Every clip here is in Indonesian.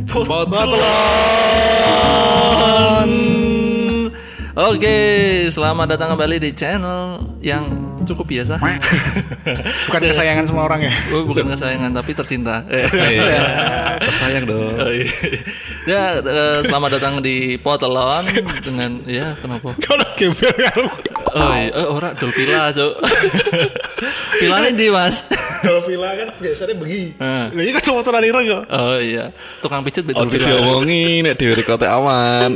Potlon. Oke, selamat datang kembali di channel yang cukup biasa. Bukan kesayangan semua orang ya? Oh, bukan kesayangan tapi tercinta. Tersayang dong. Ya, selamat datang di Potlon dengan kenapa? Kau udah gembel kan? Oh iya, ora dol pila, Cuk. Pilane ndi, Mas? Kalau villa kan biasanya begi. Lah ini kan semua motor ireng kok. Oh iya, tukang pijet betul Ojo diomongi nek dhewe kote awan.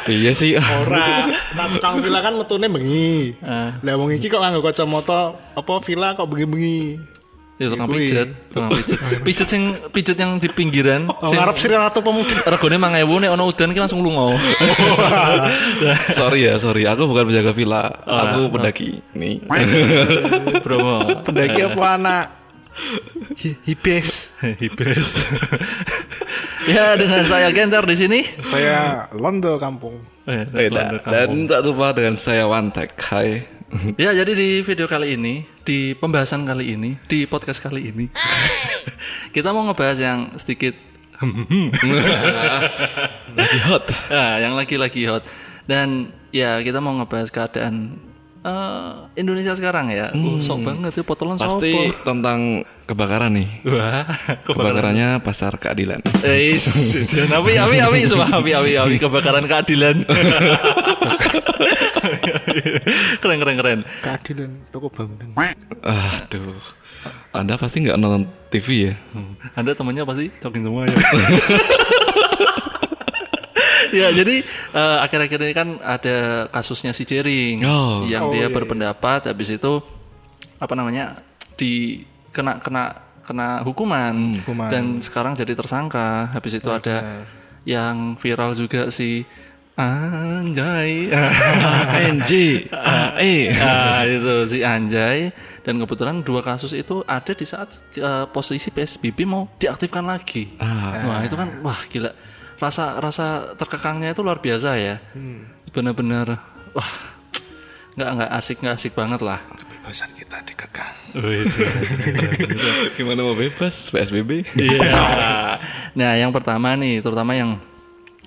Iya sih. Ora, nah tukang villa kan metune bengi. Lah wong iki kok nganggo kacamata apa villa kok bengi-bengi. Ya tukang pijet. Pijet yang di pinggiran. Oh, ngarep Sri Ratu Pemuda. Regane 5.000 nek ono udan ki langsung lunga. Sorry. Aku bukan penjaga villa. Aku pendaki. Nih. Bromo. Pendaki apa anak? Hipes. Ya, dengan saya Genter di sini. Saya Londo Kampung. Dan tak lupa dengan saya Wantek. Hai. Ya, jadi di video kali ini, di pembahasan kali ini, di podcast kali ini, kita mau ngebahas yang sedikit Lagi hot. nah, yang lagi hot. Dan ya kita mau ngebahas keadaan Indonesia sekarang ya. Sok banget ya Potlon sopo. Pasti tentang kebakaran nih. Wah, Kebakarannya pasar keadilan. Api, semua api, kebakaran keadilan. Keren. Keadilan toko bangunan. Aduh. Anda pasti nggak nonton TV ya? Anda temannya pasti jogging semua ya. Ya, jadi akhir-akhir ini kan ada kasusnya si Jering yang dia berpendapat habis itu kena hukuman dan sekarang jadi tersangka. Habis itu ada yang viral juga si Anjay. Itu si Anjay, dan kebetulan dua kasus itu ada di saat posisi PSBB mau diaktifkan lagi. Wah, itu kan gila. Rasa terkekangnya itu luar biasa ya. Benar-benar nggak asik banget lah. Kebebasan kita dikekang. Gimana mau bebas PSBB? Iya. Nah, yang pertama nih, terutama yang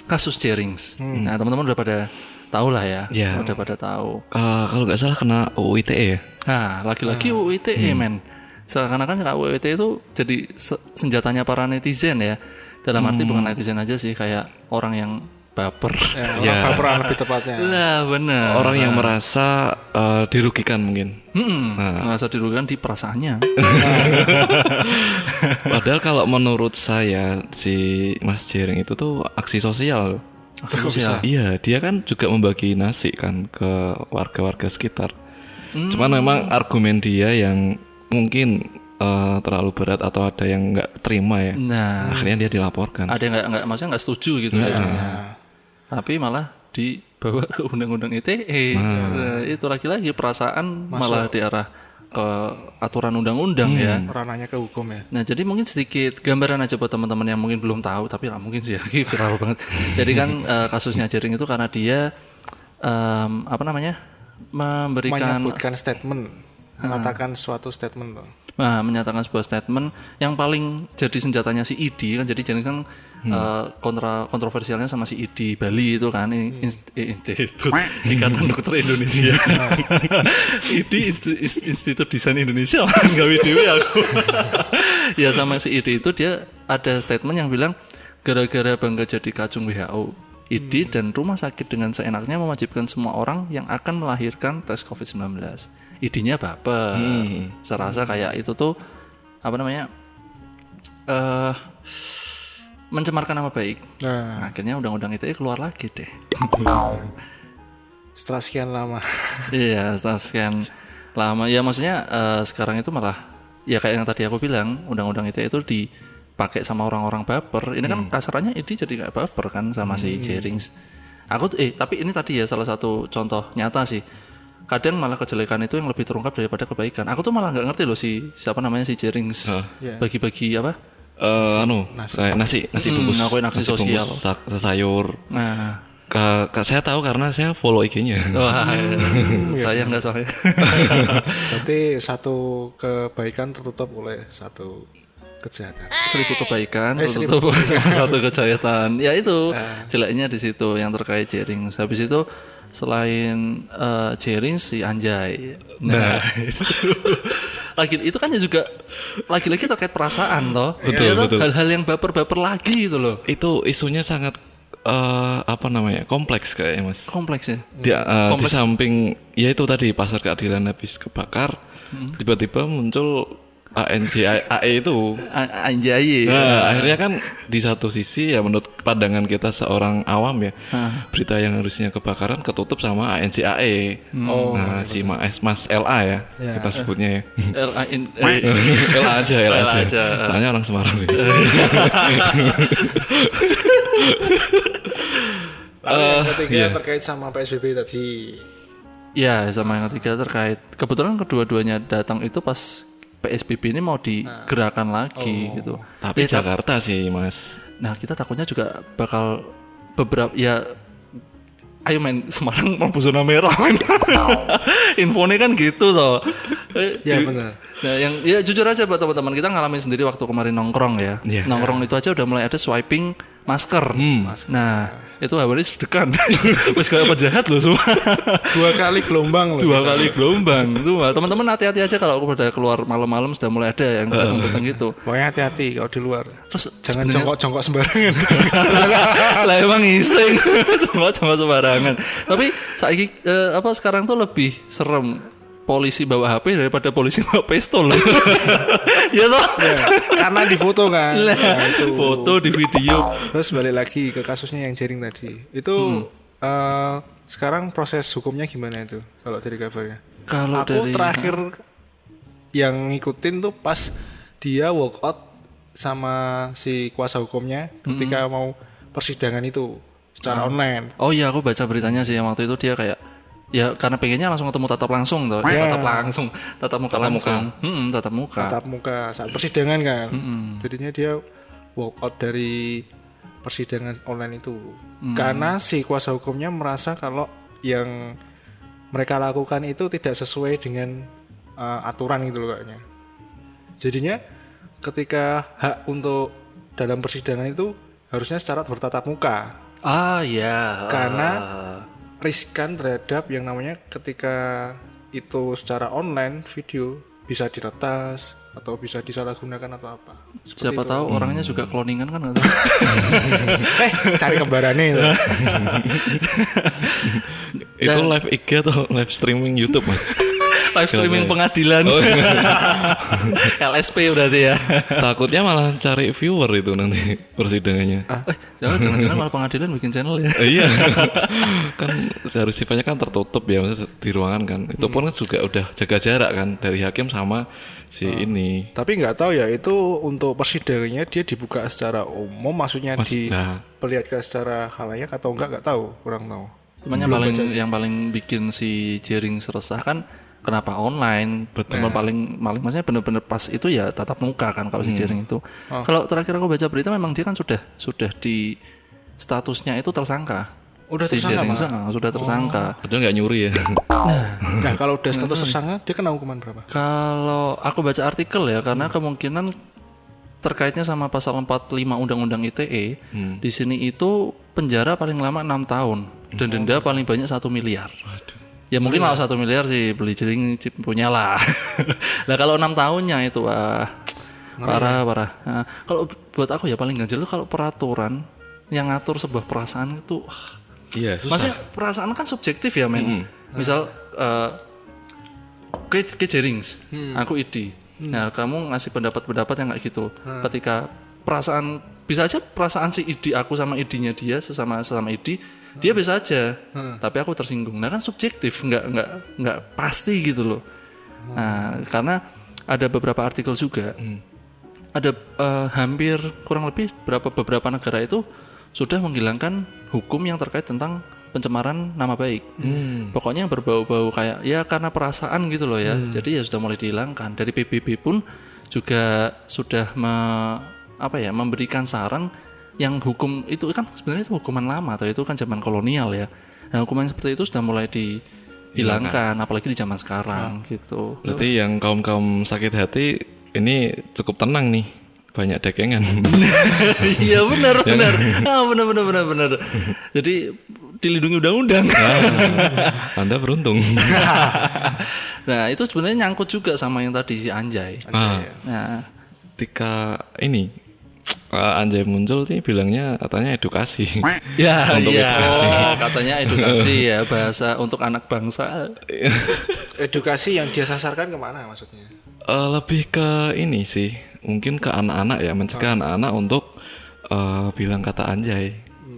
kasus Jerings. Nah, teman-teman udah pada tahu lah ya. Udah pada tahu. Kalau nggak salah kena UU ITE ya. Nah, lagi-lagi UU ITE men. Seakan-akan UU ITE itu jadi senjatanya para netizen ya. Dalam arti bukan netizen aja sih, kayak orang yang baper. Orang baperan lebih tepatnya. Lah benar. Orang yang merasa dirugikan mungkin. Merasa dirugikan di perasaannya. Padahal kalau menurut saya si Mas Jering itu tuh aksi sosial. Iya, dia kan juga membagi nasi kan ke warga-warga sekitar. Cuman memang argumen dia yang mungkin terlalu berat atau ada yang nggak terima ya. Nah, akhirnya dia dilaporkan. Ada yang maksudnya nggak setuju gitu ya. Tapi malah dibawa ke undang-undang ITE. Itu lagi-lagi perasaan malah diarah ke aturan undang-undang ya. Ranahnya ke hukum ya. Nah, jadi mungkin sedikit gambaran aja buat teman-teman yang mungkin belum tahu, tapi lah mungkin sih ya, viral banget. Jadi kan kasusnya Jering itu karena dia menyebutkan statement, mengatakan suatu statement loh. Nah, menyatakan sebuah statement yang paling jadi senjatanya si ID kan. Jadi kan kontroversialnya sama si ID Bali itu kan, Institut Ikatan Dokter Indonesia. ID Institut Desain Indonesia kan gawe dhewe aku. Ya, sama si ID itu dia ada statement yang bilang gara-gara bangga jadi kacung WHO, ID dan rumah sakit dengan seenaknya mewajibkan semua orang yang akan melahirkan tes COVID-19. ID-nya baper. Serasa kayak itu tuh mencemarkan nama baik. Akhirnya undang-undang ITE keluar lagi deh. Setelah sekian lama. Iya, setelah sekian lama. Ya maksudnya sekarang itu malah ya kayak yang tadi aku bilang, undang-undang ITE itu dipakai sama orang-orang baper. Ini kan kasarannya ID jadi kayak baper kan sama si Jerings. Tapi ini tadi ya salah satu contoh nyata sih. Kadang malah kejelekan itu yang lebih terungkap daripada kebaikan. Aku tuh malah nggak ngerti loh si Jerings bagi-bagi apa? Nasi bungkus. Ngakuin aksi sosial. Sayur. Nah, Saya tahu karena saya follow IG-nya. Wah, saya nggak soalnya. Berarti satu kebaikan tertutup oleh satu kejahatan. 1000 kebaikan, 1000 tutup satu kejahatan. Ya itu jeleknya di situ yang terkait Jerings. Habis itu selain Jerings si Anjay. Nah, itu kan juga lagi-lagi terkait perasaan toh. Betul. Hal-hal yang baper-baper lagi gitu loh. Itu isunya sangat kompleks kayaknya Mas. Kompleks ya. Di samping ya itu tadi pasar keadilan habis kebakar, tiba-tiba muncul ANJAE itu. Anjay. Nah, akhirnya kan di satu sisi ya menurut pandangan kita seorang awam ya, berita yang harusnya kebakaran ketutup sama ANJAE. Nah, si Mas LA ya, kita sebutnya ya. LA aja. Soalnya orang Semarang sih. Yang ketiga terkait sama PSBB tadi. Ya, sama yang ketiga terkait. Kebetulan kedua-duanya datang itu pas PSBB ini mau digerakkan lagi gitu. Tapi Jakarta sih Mas. Nah kita takutnya juga bakal beberapa ya. Ayo main Semarang mau zona merah main. Infonya kan gitu toh. Ya benar. Nah yang ya jujur aja buat teman-teman kita ngalamin sendiri waktu kemarin nongkrong ya. Nongkrong itu aja udah mulai ada swiping masker. Nah itu awalnya sedekan. Wes kayak penjahat loh semua. 2 kali gelombang loh. 2 kali gelombang. Tuh teman-teman hati-hati aja kalau aku udah keluar malam-malam sudah mulai ada yang datang-datang gitu. Pokoknya hati-hati kalau di luar. Terus jangan jongkok-jongkok sembarangan. Lah emang ngising. Jongkok sembarangan. Tapi saiki sekarang tuh lebih serem polisi bawa HP daripada polisi bawa pistol. Ya toh? Ya, karena di foto kan. Nah, itu. Foto di video. Terus balik lagi ke kasusnya yang Jering tadi. Itu sekarang proses hukumnya gimana itu kalau dari kabarnya? Kalau aku terakhir yang ngikutin tuh pas dia walk out sama si kuasa hukumnya ketika mau persidangan itu secara online. Oh iya, aku baca beritanya sih yang waktu itu dia kayak ya karena pengennya langsung ketemu tatap langsung tuh. Tatap muka langsung. Tatap muka saat persidangan kan. Jadinya dia walk out dari persidangan online itu. Karena si kuasa hukumnya merasa kalau yang mereka lakukan itu tidak sesuai dengan aturan gitu loh kayaknya. Jadinya ketika hak untuk dalam persidangan itu harusnya secara bertatap muka. Ah iya. Karena riskan terhadap yang namanya ketika itu secara online video bisa diretas atau bisa disalahgunakan atau apa. Seperti siapa tahu orangnya juga cloningan kan atau cari kembarannya itu. Itu live IG atau live streaming YouTube Mas? Live streaming pengadilan. LSP berarti ya. Takutnya malah cari viewer itu nanti persidangannya. Jangan-jangan malah pengadilan bikin channel ya. Iya. Kan seharusnya sifatnya kan tertutup ya, maksudnya di ruangan kan. Itu pun kan juga udah jaga jarak kan dari hakim sama si ini. Tapi nggak tahu ya itu untuk persidangannya dia dibuka secara umum, maksudnya diperlihatkan secara khalayak atau nggak tahu, kurang tahu. Cuman yang paling bikin si Jering resah kan kenapa online? Paling maksudnya benar-benar pas itu ya tatap muka kan kalau si Jering itu. Kalau terakhir aku baca berita memang dia kan sudah di statusnya itu tersangka. Udah si tersangka Jering sudah tersangka. Padahal nggak nyuri ya. Nah kalau udah status tersangka dia kena hukuman berapa? Kalau aku baca artikel ya karena kemungkinan terkaitnya sama pasal 45 Undang-Undang ITE di sini itu penjara paling lama 6 tahun dan denda paling banyak 1 miliar. Ya mungkin kalau 1 miliar sih beli Jering punya lah. Nah kalau 6 tahunnya itu parah. Nah, kalau buat aku ya paling ganjel itu kalau peraturan yang ngatur sebuah perasaan itu. Iya susah. Maksudnya perasaan kan subjektif ya men. Misal ke Jerings, aku ID. Nah kamu ngasih pendapat-pendapat yang kayak gitu. Ketika perasaan bisa aja perasaan si ID aku sama ID-nya dia sesama ID dia bisa aja, tapi aku tersinggung. Nah kan subjektif, nggak pasti gitu loh. Nah karena ada beberapa artikel juga, ada hampir kurang lebih beberapa negara itu sudah menghilangkan hukum yang terkait tentang pencemaran nama baik. Pokoknya yang berbau-bau kayak ya karena perasaan gitu loh ya. Jadi ya sudah mulai dihilangkan. Dari PBB pun juga sudah memberikan saran yang hukum itu kan sebenarnya itu hukuman lama atau itu kan zaman kolonial ya. Nah, hukuman seperti itu sudah mulai dihilangkan apalagi di zaman sekarang gitu. Berarti yang kaum sakit hati ini cukup tenang nih banyak dekengan. Iya benar. Benar. Jadi dilindungi undang-undang. Anda beruntung. Nah itu sebenarnya nyangkut juga sama yang tadi si Anjay. Nah ketika ini Anjay muncul sih bilangnya katanya edukasi. Ya, untuk edukasi. Katanya edukasi ya, bahasa untuk anak bangsa. Edukasi yang dia sasarkan kemana maksudnya? Lebih ke ini sih, mungkin ke anak-anak ya, mencegah anak-anak untuk bilang kata anjay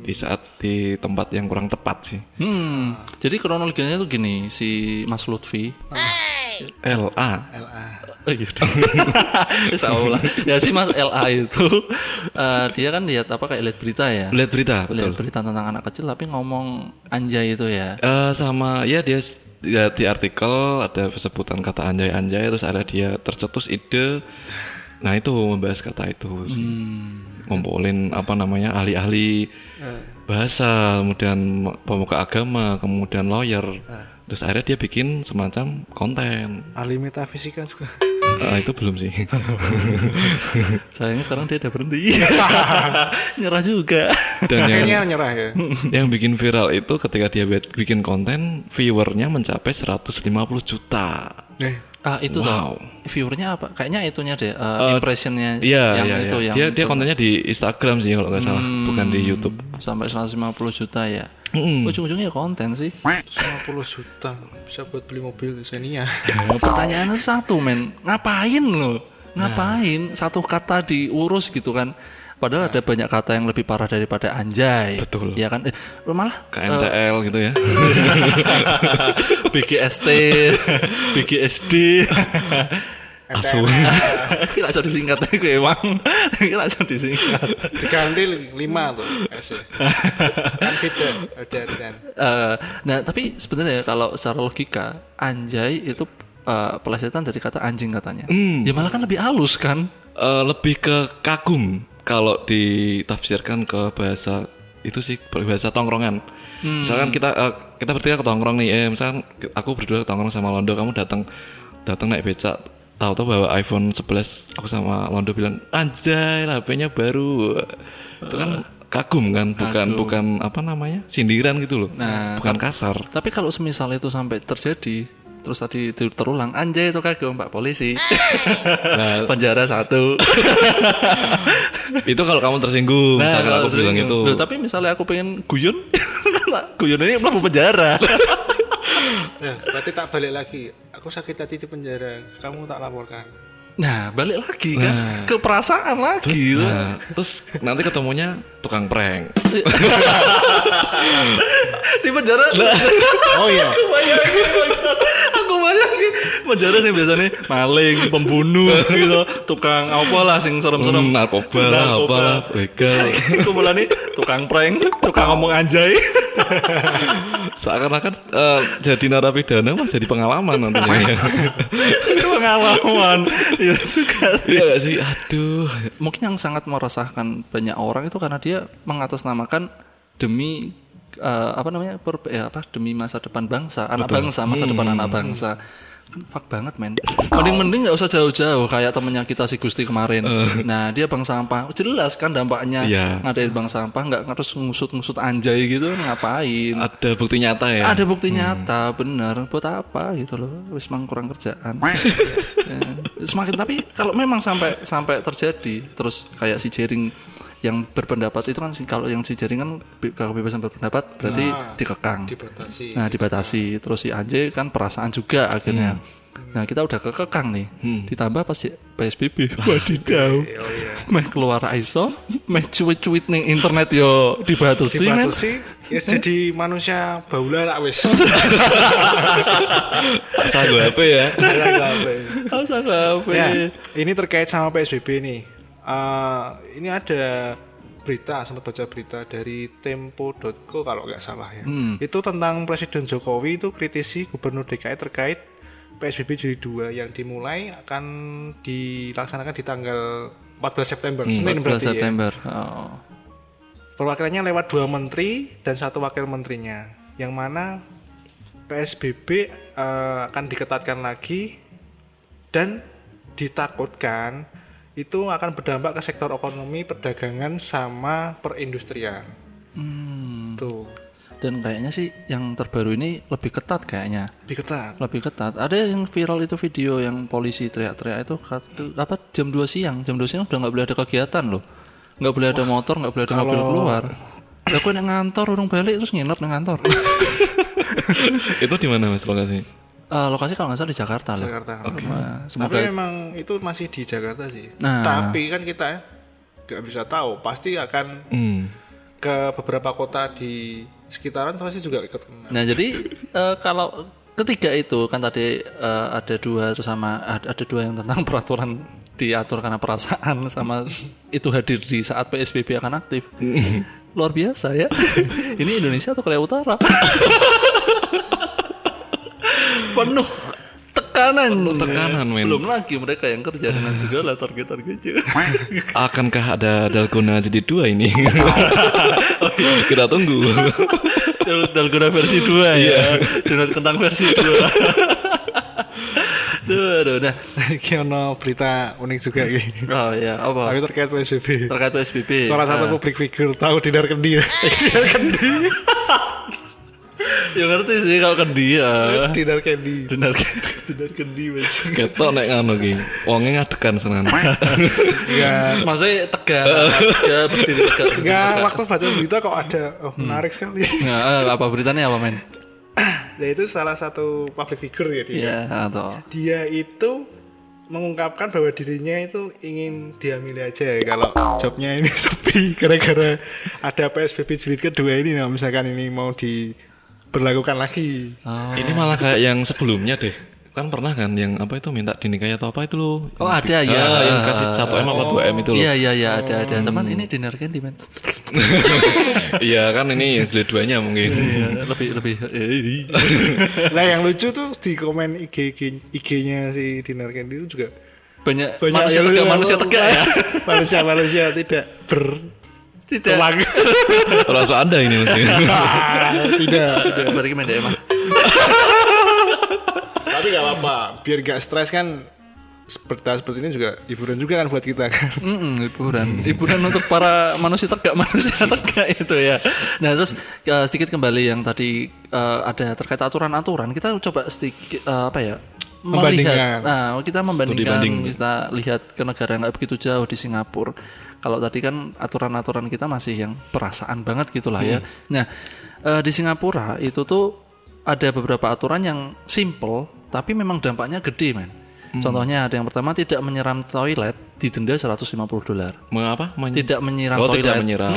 di saat di tempat yang kurang tepat sih. Jadi kronologinya tuh gini, si Mas Lutfi. LA. Oh iya. Bisa ulang. Ya si Mas LA itu dia kan lihat apa kayak lihat berita ya. Lihat berita, betul. Lihat berita tentang anak kecil tapi ngomong anjay itu ya. Sama ya dia di artikel ada sebutan kata anjay terus ada dia tercetus ide. Nah itu membahas kata itu sih. Ngumpulin apa namanya ahli-ahli bahasa, kemudian pemuka agama, kemudian lawyer. Terus akhirnya dia bikin semacam konten. Ahli metafisika juga. Itu belum sih. Sayangnya sekarang dia udah berhenti. Nyerah juga. Dan kayaknya nyerah ya. Yang bikin viral itu ketika dia bikin konten, viewernya mencapai 150 juta. Itu wow. Viewernya apa? Kayaknya itunya deh, impressionnya itu. Dia kontennya di Instagram sih kalau nggak salah, bukan di YouTube. Sampai 150 juta ya. Ujung-ujungnya konten sih. 150 juta bisa buat beli mobil Xenia. Pertanyaannya satu men, ngapain lo? Ngapain satu kata diurus gitu kan? Padahal ada banyak kata yang lebih parah daripada anjay. Betul. Ya kan? Malah KMTL gitu ya. BGST, BGSD. Asu. Kira bisa disingkat aja gue emang. Kira bisa disingkat. Diganti 5 tuh S. Kan beda. Nah, tapi sebenarnya kalau secara logika anjay itu pelesetan dari kata anjing katanya. Ya malah kan lebih halus kan? Lebih ke kagum kalau ditafsirkan ke bahasa itu sih, bahasa tongkrongan. Misalkan kita bertiga ketongkrong nih, misalkan aku berdua ketongkrong sama Londo, kamu datang naik becak, tahu-tahu bawa iPhone 11, aku sama Londo bilang anjay HP-nya baru. Itu kan kagum kan, bukan apa namanya, sindiran gitu loh. Nah, bukan kasar. Tapi kalau semisal itu sampai terjadi terus tadi terulang anjay itu kagum Pak Polisi. Nah, penjara 1. Itu kalau kamu tersinggung, misalkan aku bilang itu. Loh, tapi misalnya aku pengen guyon, guyon ini belum penjara. Nah, berarti tak balik lagi. Aku sakit hati di penjara, kamu tak laporkan. Nah, balik lagi kan ke perasaan lagi. Nah, terus nanti ketemunya tukang prank. Di penjara. Oh iya. Aku bayangin penjara sih biasanya maling, pembunuh gitu, tukang apa lah sing serem-serem, narkoba lah, apalah, begal. Kumpulan nih tukang prank, tukang ngomong anjay. Seakan-akan jadi narapidana mas jadi pengalaman nantinya. Itu pengalaman. Ya suka sih. Iya gak sih? Aduh. Mungkin yang sangat meresahkan banyak orang itu karena dia mengatasnamakan demi demi masa depan bangsa, anak bangsa, masa depan anak bangsa. Fuck banget men. Mending nggak usah jauh-jauh kayak temennya kita si Gusti kemarin. Nah dia bank sampah, jelas kan dampaknya. Ngadain bank sampah nggak harus ngusut anjay gitu, ngapain? Ada bukti nyata ya. Ada bukti nyata, bener. Buat apa gitu loh? Wis mang kurang kerjaan. Ya. Semakin tapi kalau memang sampai terjadi, terus kayak si Jering yang berpendapat itu kan kalau yang si Jering kan kebebasan berpendapat berarti dikekang. Dibatasi. Terus si Anjay kan perasaan juga akhirnya. Nah, kita udah kekang nih. Ditambah pas PSBB. Wadidaw. Meh keluar ISO, meh cuit-cuit ning internet yo dibatasi. Ya jadi manusia baula lah wis. Sanggup apa ya? Ya, ini terkait sama PSBB nih. Ini ada berita, sempat baca berita dari tempo.co kalau nggak salah ya. Itu tentang Presiden Jokowi itu kritisi Gubernur DKI terkait PSBB jilid 2 yang dimulai akan dilaksanakan di tanggal 14 September, Senin berarti 14 September. Ya. Perwakilannya lewat 2 menteri dan 1 wakil menterinya, yang mana PSBB akan diketatkan lagi dan ditakutkan itu akan berdampak ke sektor ekonomi, perdagangan sama perindustrian. Tuh. Dan kayaknya sih yang terbaru ini lebih ketat kayaknya. Lebih ketat. Ada yang viral itu video yang polisi teriak-teriak itu apa jam 2 siang udah nggak boleh ada kegiatan loh. Nggak boleh ada motor, nggak boleh ada mobil keluar. Aku yang ngantor urung balik terus nginep di kantor. Itu di mana Mas lokasi? Lokasi kalau nggak salah di Jakarta loh. Okay. Tapi memang itu masih di Jakarta sih. Tapi kan kita nggak bisa tahu, pasti akan ke beberapa kota di sekitaran pasti juga ikut kena. Nah jadi kalau ketiga itu kan tadi ada 2 terus sama ada 2 yang tentang peraturan diatur karena perasaan sama itu hadir di saat PSBB akan aktif. Luar biasa ya. Ini Indonesia atau Korea Utara? Penuh tekanan men. Belum lagi mereka yang kerja dengan segala target-targetnya. Akankah ada Dalgona jadi 2 ini? Kita tunggu. Dalgona versi 2 ya. Donat kentang versi 2. Duh, nah. Kiono berita unik juga gitu. Oh iya, apa? Tapi terkait PSBB. Salah satu public figure tahu Dinar Kendi. Dinar Kendi. Ya ngerti sih kalau Kendi ya. Dinar Kendi. Ketok nek ngono ki. Wonge ngadekan senan. Enggak. Maksudnya tegak berdiri tegak. Enggak, waktu baca berita kok ada menarik sekali. Nah, apa beritanya apa men? Ya itu salah satu public figure ya dia. Iya, atau dia itu mengungkapkan bahwa dirinya itu ingin diambil aja kalau jobnya ini sepi gara-gara ada PSBB jilid kedua ini. Nah, misalkan ini mau diberlakukan lagi. Ini malah kayak yang sebelumnya deh. Kan pernah kan yang apa itu minta dinikahi atau apa itu loh. Oh ada ya. Yang kasih 1M apa 2M itu loh. Iya ada. Teman ini Dinar Kendi men. Iya kan ini yang jilid 2-nya mungkin. lebih. Nah yang lucu tuh di komen IG-nya si Dinar Kendi itu juga banyak manusia manusia tegak ya. Manusia tidak tulang. Rasa Anda ini mesti. Tidak. Balik main emang. Tapi gak apa-apa, biar gak stres kan. Seperti ini juga hiburan juga kan buat kita kan. Hiburan untuk para manusia tegak itu ya. Nah terus sedikit kembali yang tadi ada terkait aturan-aturan, kita coba sedikit melihat. Nah kita membandingkan, kita lihat ke negara yang nggak begitu jauh di Singapura. Kalau tadi kan aturan-aturan kita masih yang perasaan banget gitulah ya. Nah di Singapura itu tuh ada beberapa aturan yang simple tapi memang dampaknya gede men. Contohnya ada yang pertama, tidak menyiram toilet didenda $150. Mengapa? Tidak menyiram toilet. Tidak menyiram.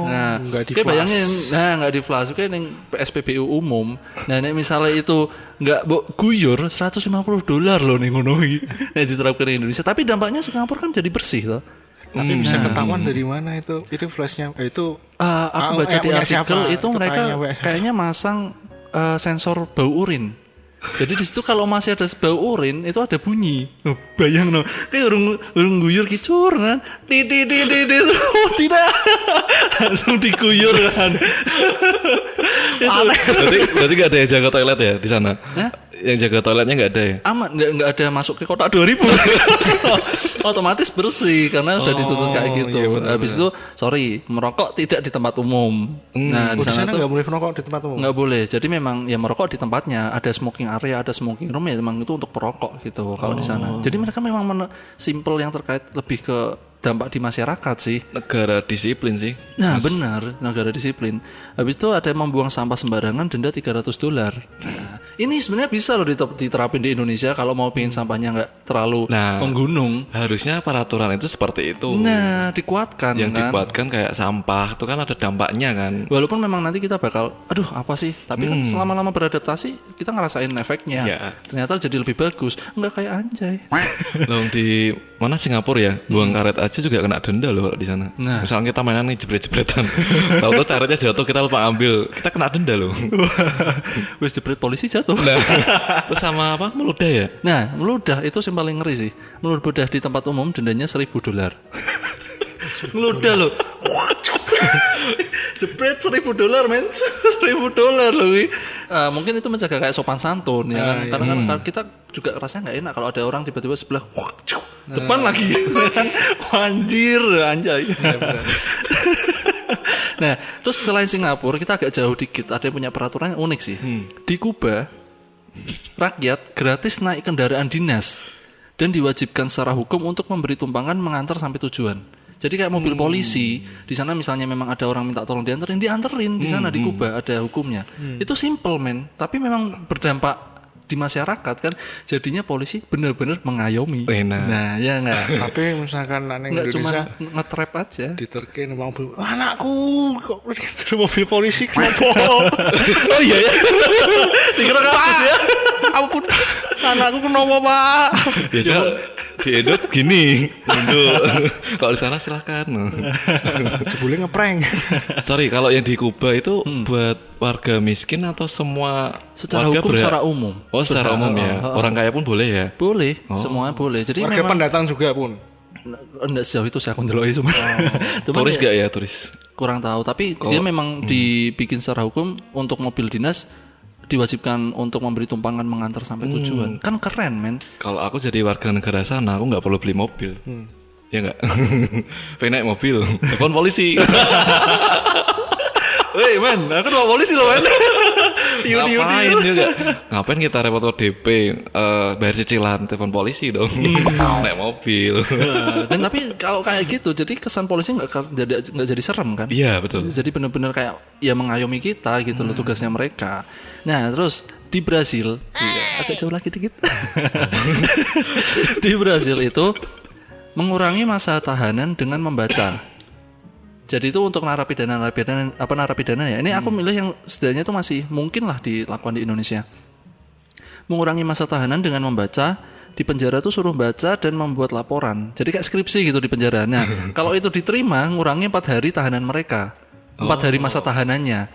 Nah, enggak di-flush. Bayangin, enggak di-flush kayak ning PSBBU umum. Nah, nek misalnya itu enggak guyur $150 loh ning ngono iki. Nek diterapkan di Indonesia, tapi dampaknya Singapura kan jadi bersih loh. Tapi bisa ketahuan dari mana itu flashnya? Itu aku baca di artikel itu mereka kayaknya masang sensor bau urin. Jadi di situ kalau masih ada bau urin itu ada bunyi. Bayang no, kayak urung guyur kicur kan. Oh tidak. Langsung diguyur kan. Berarti enggak ada yang jaga toilet ya di sana? Yang jaga toiletnya enggak ada ya? Aman, enggak ada masuk ke kotak 2000. Otomatis bersih karena sudah ditutup kayak gitu. Iya, habis itu merokok tidak di tempat umum. Nah, di sana enggak boleh merokok di tempat umum. Enggak boleh. Jadi memang ya merokok di tempatnya, ada smoking area, ada smoking room ya memang itu untuk perokok gitu kalau di sana. Jadi mereka memang simple yang terkait lebih ke dampak di masyarakat sih. Negara disiplin sih. Nah benar, negara disiplin. Habis itu ada yang membuang sampah sembarangan denda $300. Nah, ini sebenarnya bisa loh diterapin di Indonesia kalau mau pengen sampahnya nggak terlalu menggunung. Harusnya peraturan itu seperti itu. Nah dikuatkan. Yang dikuatkan kayak sampah itu kan ada dampaknya kan. Walaupun memang nanti kita bakal, apa sih? Tapi kan selama-lama beradaptasi kita ngerasain efeknya. Ya. Ternyata jadi lebih bagus. Nggak kayak anjay. Loh di mana Singapura ya? Buang karet aja juga kena denda loh di sana. Nah. Misalnya kita mainan nih jebret-jebretan. Tahu-tahu karetnya jatuh kita lupa ambil, kita kena denda loh. Wes jebret polisi jatuh. Nah. Terus sama apa? Meludah ya? Nah, meludah itu yang paling ngeri sih. Meludah di tempat umum dendanya $1.000. Meludah loh. Jebret $1.000 men. $1.000 loh. Mungkin itu menjaga kayak sopan santun ya kan. Karena kan kita juga rasanya nggak enak kalau ada orang tiba-tiba sebelah depan lagi. Anjir, anjay. Nah, terus selain Singapura, kita agak jauh dikit. Ada yang punya peraturan yang unik sih. Di Kuba, rakyat gratis naik kendaraan dinas dan diwajibkan secara hukum untuk memberi tumpangan mengantar sampai tujuan. Jadi kayak mobil polisi, di sana misalnya memang ada orang minta tolong dianterin di sana di Kuba ada hukumnya. Itu simple men, tapi memang berdampak di masyarakat kan, jadinya polisi benar-benar mengayomi. Nah, ya enggak. Tapi misalkan nang Indonesia cuma nge-trap aja. Diterke nang mobil, anakku kok di mobil polisi kenapa? Oh iya ya. Dikira kasus ya. Ampun, anakku kenapa, Pak? Ya, di edit gini. Kalau di sana silakan. Jebule ngeprank. Sorry, kalau yang di Kuba itu buat warga miskin atau semua secara hukum secara umum? Oh, secara umum ya. Orang kaya pun boleh ya? Boleh, semua boleh. Jadi warga memang pendatang juga pun. Enggak sejauh itu saya kontroloi semua. Turis gak ya turis? Kurang tahu, tapi dia memang dibikin secara hukum untuk mobil dinas diwajibkan untuk memberi tumpangan mengantar sampai tujuan. Kan keren, men. Kalau aku jadi warga negara sana, aku nggak perlu beli mobil. Ya nggak? Pengen naik mobil, telepon polisi. Woi, men, aku mau polisi loh, men. Ngapain juga? Ngapain kita repot DP, bayar cicilan, telepon polisi dong. Naik mobil. Dan tapi kalau kayak gitu, jadi kesan polisi nggak jadi serem kan? Iya betul. Jadi benar-benar kayak ya mengayomi kita gitu loh, tugasnya mereka. Nah terus di Brasil, agak jauh lagi dikit. Di Brasil itu mengurangi masa tahanan dengan membaca. Jadi itu untuk narapidana ya. Ini aku milih yang setidaknya itu masih mungkin lah dilakukan di Indonesia. Mengurangi masa tahanan dengan membaca. Di penjara tuh suruh baca dan membuat laporan. Jadi kayak skripsi gitu di penjara. Nah, kalau itu diterima, ngurangi 4 hari tahanan mereka. 4 hari masa tahanannya.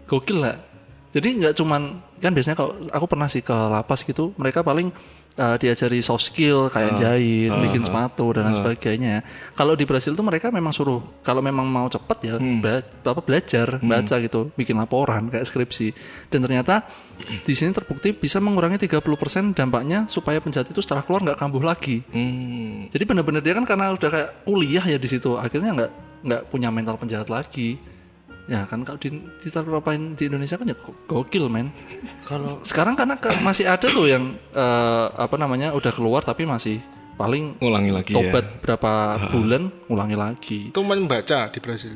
Gokil lah. Jadi nggak cuman, kan biasanya kalau aku pernah sih ke lapas gitu, mereka paling diajari soft skill kayak jahit, bikin sepatu dan lain sebagainya. Kalau di Brasil tuh mereka memang suruh, kalau memang mau cepet ya belajar, baca gitu, bikin laporan kayak skripsi. Dan ternyata di sini terbukti bisa mengurangi 30% dampaknya supaya penjahat itu setelah keluar nggak kambuh lagi. Jadi benar-benar dia kan karena udah kayak kuliah ya di situ, akhirnya nggak punya mental penjahat lagi. Ya kan kalau diterapin di Indonesia kan ya gokil men. Kalau sekarang karena masih ada tuh yang udah keluar tapi masih paling ngulangi lagi tobat berapa bulan ngulangi lagi. Itu membaca di Brasil.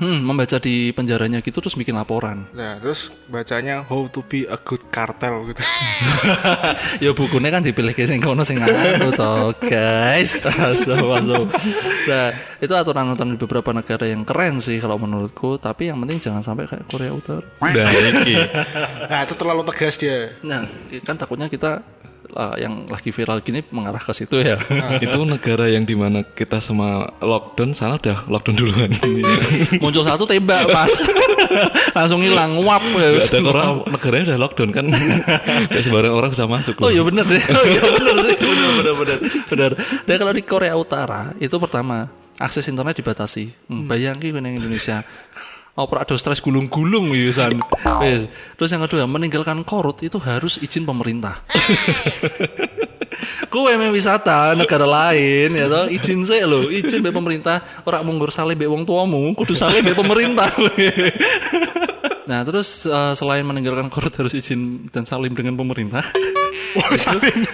Membaca di penjaranya gitu terus bikin laporan. Nah, terus bacanya How to be a good cartel gitu. Ya bukunya kan dipilih ke sing kono sing anu to, guys. Masuk. Nah, itu aturan-aturan di beberapa negara yang keren sih kalau menurutku, tapi yang penting jangan sampai kayak Korea Utara. Nah, itu terlalu tegas dia. Nah, kan takutnya kita yang lagi viral gini mengarah ke situ ya. Itu negara yang dimana kita semua lockdown, sana udah lockdown duluan. Muncul satu tembak Mas. Langsung hilang nguap. Ada orang negaranya udah lockdown kan. Gak sembarang orang bisa masuk. Oh iya benar deh. Oh iya benar sih. Benar. Dan kalau di Korea Utara itu pertama akses internet dibatasi. Bayangin yang Indonesia. Ada stres gulung-gulung wisan. Terus yang kedua, meninggalkan korut itu harus izin pemerintah. Kowe meh wisata negara lain ya toh, izin sih lho, izin be pemerintah, ora mung saleh be wong tuamu, kudu saleh be pemerintah. Nah, terus selain meninggalkan korut harus izin dan salim dengan pemerintah. Salim.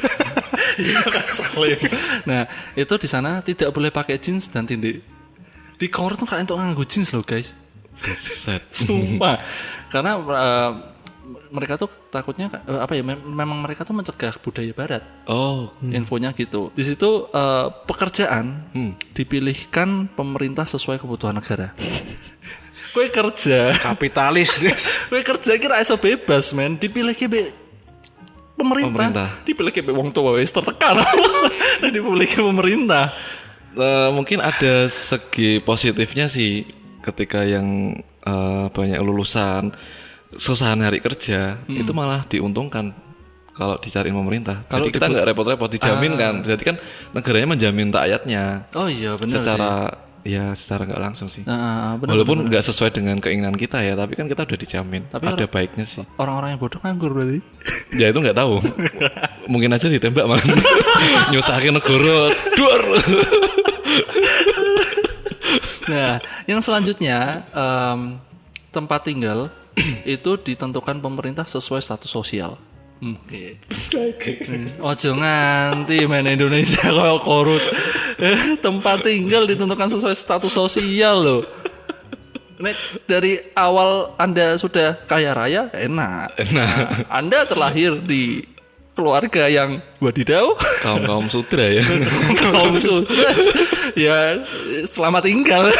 Nah, itu di sana tidak boleh pakai jeans dan tindik. Di korut tuh kan untuk nganggo jeans loh, guys. Sumpah. Karena mereka tuh takutnya memang mereka tuh mencegah budaya barat. Infonya gitu. Di situ pekerjaan dipilihkan pemerintah sesuai kebutuhan negara. Kowe kerja kapitalis. Kowe kerja kira iso bebas, men. Dipilih ke pemerintah. Dipilih ke wong tua wis tertekan. Dipilih ke pemerintah. Mungkin ada segi positifnya sih. Ketika yang banyak lulusan susahan hari kerja itu malah diuntungkan kalau dicariin pemerintah. Jadi kita nggak repot-repot dijamin kan. Berarti kan negaranya menjamin rakyatnya. Oh iya benar secara sih. ya secara nggak langsung sih. Bener, Walaupun nggak sesuai dengan keinginan kita ya, tapi kan kita udah dijamin. Tapi ada baiknya sih. Orang-orang yang bodoh nganggur berarti. Ya itu nggak tahu. Mungkin aja ditembak malah. Nyusahin negara. Duar. Nah, yang selanjutnya tempat tinggal itu ditentukan pemerintah sesuai status sosial. Oke. Ojo nganti main Indonesia kalau korut. Tempat tinggal ditentukan sesuai status sosial loh. Nek dari awal Anda sudah kaya raya, enak. Nah, Anda terlahir di keluarga yang wadidaw, Kaum sutra ya. kaum sutra, ya selamat tinggal.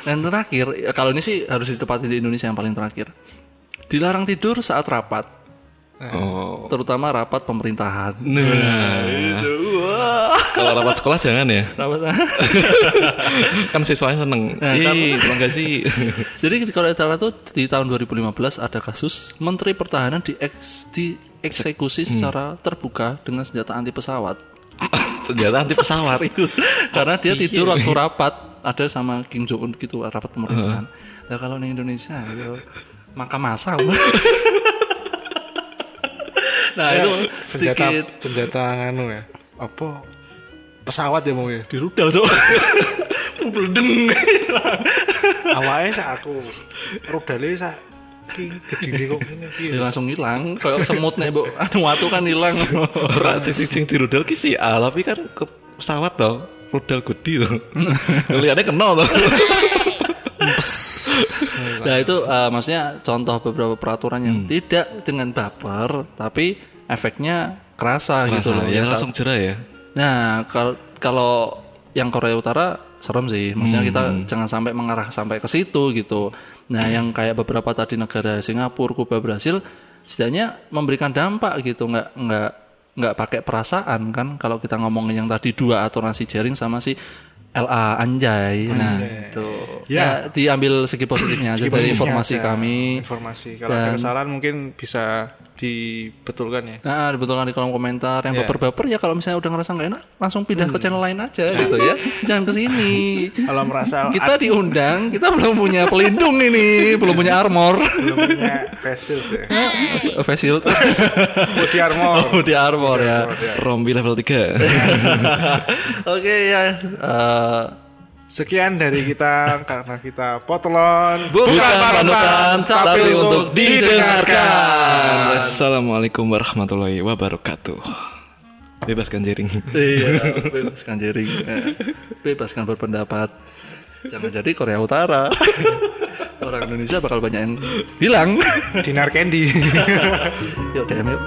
Dan terakhir, kalau ini sih harus ditepati di Indonesia yang paling terakhir. Dilarang tidur saat rapat. Oh. Terutama rapat pemerintahan. Nah, kalau rapat sekolah jangan ya. Kan siswanya seneng. Terima kasih. Jadi kalau acara itu di tahun 2015 ada kasus Menteri Pertahanan dieksekusi secara terbuka dengan senjata anti pesawat. Senjata anti pesawat. Serius. Karena dia tidur waktu rapat, ada sama Kim Jong Un gitu, rapat pemerintahan. Nah kalau di Indonesia ya maka masa. Nah itu senjata nganu ya. Apa? Pesawat ya mau ya. di rudal cok. Bledeng. Awalnya aku rudalnya sak gede kok Dia langsung hilang. Kayak semut nih bu. Watu kan hilang. Ora sing di rudal ki sih tapi kan ke pesawat toh. Rudal gede toh. Lihatnya kena toh. Nah itu maksudnya contoh beberapa peraturan yang tidak dengan baper tapi efeknya kerasa gitu loh. Ya langsung jerah ya. Nah kalau yang Korea Utara serem sih. Maksudnya kita jangan sampai mengarah sampai ke situ gitu. Nah yang kayak beberapa tadi negara Singapura, Kuba, Brasil setidaknya memberikan dampak gitu. Nggak pakai perasaan kan. Kalau kita ngomongin yang tadi dua aturan si Jering sama si LA Anjay. Nah, itu. Ya, diambil segi positifnya aja dari informasi kami. Informasi. Kalau ada kesalahan mungkin bisa dibetulkan ya. Nah, dibetulkan di kolom komentar. Yang baper-baper ya kalau misalnya udah ngerasa nggak enak, langsung pindah ke channel lain aja gitu ya. Jangan ke sini. Kalau merasa kita diundang, kita belum punya pelindung ini, belum punya armor. Belum punya face shield ya. Face shield. Body armor. Body armor ya. Rombi level 3. Oke ya. Sekian dari kita karena kita potlon bukan panutan tapi untuk didengarkan. Wassalamualaikum warahmatullahi wabarakatuh. Bebaskan Jering. Iya, bebaskan Jering. Bebaskan berpendapat. Jangan jadi Korea Utara. Orang Indonesia bakal banyak yang bilang Dinar Candy. Yuk DM yuk.